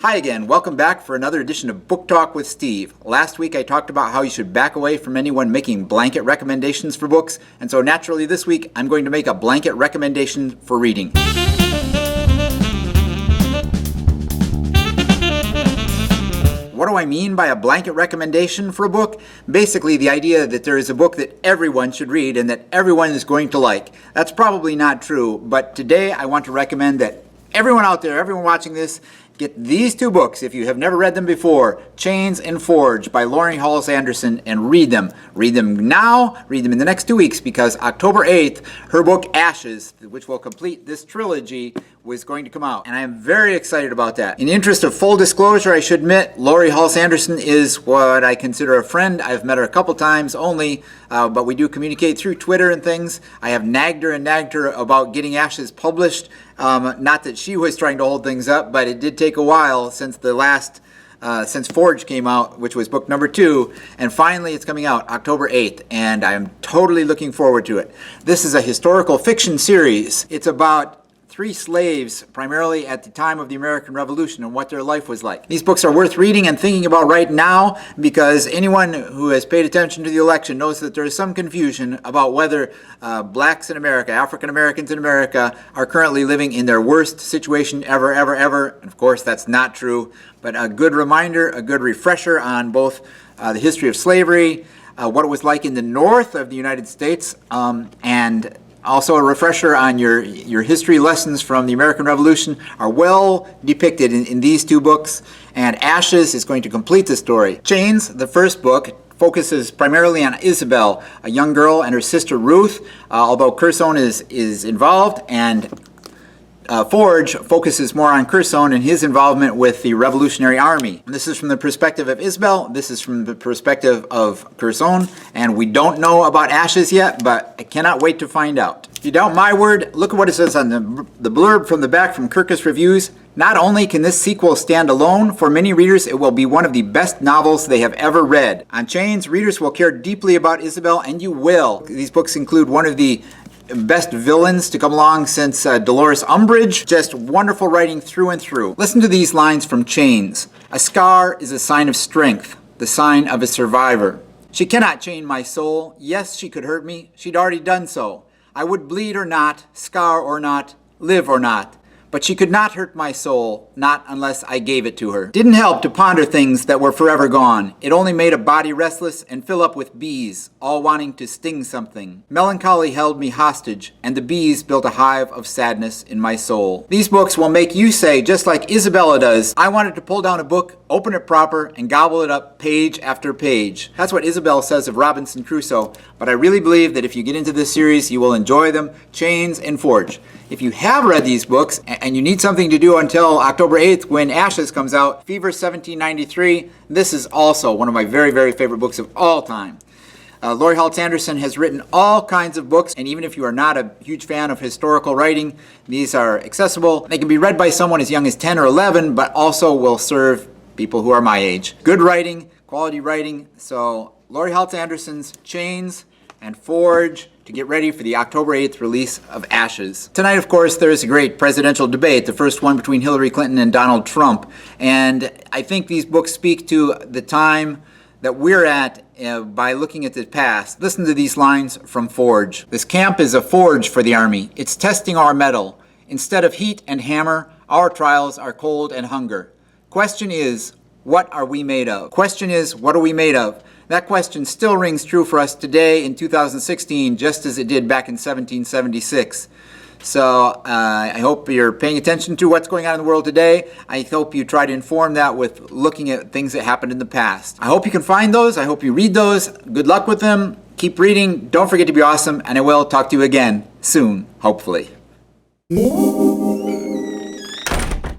Hi again, welcome back for another edition of Book Talk with Steve. Last week I talked about how you should back away from anyone making blanket recommendations for books, and so naturally this week I'm going to make a blanket recommendation for reading. What do I mean by a blanket recommendation for a book? Basically the idea that there is a book that everyone should read and that everyone is going to like. That's probably not true, but today I want to recommend that everyone out there, everyone watching this, get these two books if you have never read them before, Chains and Forge by Laurie Halse Anderson, and read them. Read them now, read them in the next 2 weeks, because October 8th, her book Ashes, which will complete this trilogy, was going to come out. And I am very excited about that. In the interest of full disclosure, I should admit, Laurie Halse Anderson is what I consider a friend. I've met her a couple times only, but we do communicate through Twitter and things. I have nagged her about getting Ashes published. Not that she was trying to hold things up, but it did take a while since since Forge came out, which was book number 2, and finally it's coming out October 8th, and I'm totally looking forward to it. This is a historical fiction series. It's about 3 slaves, primarily at the time of the American Revolution, and what their life was like. These books are worth reading and thinking about right now, because anyone who has paid attention to the election knows that there is some confusion about whether blacks in America, African Americans in America, are currently living in their worst situation ever. And of course, that's not true, but a good reminder, a good refresher on both the history of slavery, what it was like in the north of the United States, and also a refresher on your history lessons from the American Revolution are well depicted in these 2 books, and Ashes is going to complete the story. Chains, the first book, focuses primarily on Isabel, a young girl, and her sister Ruth, although Curzon is involved, and Forge focuses more on Curzon and his involvement with the Revolutionary Army. And this is from the perspective of Isabel, this is from the perspective of Curzon, and we don't know about Ashes yet, but I cannot wait to find out. If you doubt my word, look at what it says on the blurb from the back from Kirkus Reviews. Not only can this sequel stand alone, for many readers it will be one of the best novels they have ever read. On Chains, readers will care deeply about Isabel, and you will. These books include one of the best villains to come along since Dolores Umbridge. Just wonderful writing through and through. Listen to these lines from Chains. A scar is a sign of strength, the sign of a survivor. She cannot chain my soul. Yes, she could hurt me. She'd already done so. I would bleed or not, scar or not, live or not. But she could not hurt my soul, not unless I gave it to her. Didn't help to ponder things that were forever gone. It only made a body restless and fill up with bees, all wanting to sting something. Melancholy held me hostage, and the bees built a hive of sadness in my soul. These books will make you say, just like Isabella does, I wanted to pull down a book, open it proper, and gobble it up page after page. That's what Isabel says of Robinson Crusoe, but I really believe that if you get into this series, you will enjoy them. Chains and Forge. If you have read these books and you need something to do until October 8th when Ashes comes out, Fever 1793, this is also one of my very, very favorite books of all time. Laurie Halse Anderson has written all kinds of books, and even if you are not a huge fan of historical writing, these are accessible. They can be read by someone as young as 10 or 11, but also will serve people who are my age. Good writing, quality writing. So Laurie Halse Anderson's Chains and Forge to get ready for the October 8th release of Ashes. Tonight, of course, there is a great presidential debate, the first one between Hillary Clinton and Donald Trump. And I think these books speak to the time that we're at by looking at the past. Listen to these lines from Forge. This camp is a forge for the Army. It's testing our mettle. Instead of heat and hammer, our trials are cold and hunger. Question is, what are we made of? Question is, what are we made of? That question still rings true for us today in 2016, just as it did back in 1776. So I hope you're paying attention to what's going on in the world today. I hope you try to inform that with looking at things that happened in the past. I hope you can find those. I hope you read those. Good luck with them. Keep reading. Don't forget to be awesome. And I will talk to you again soon, hopefully.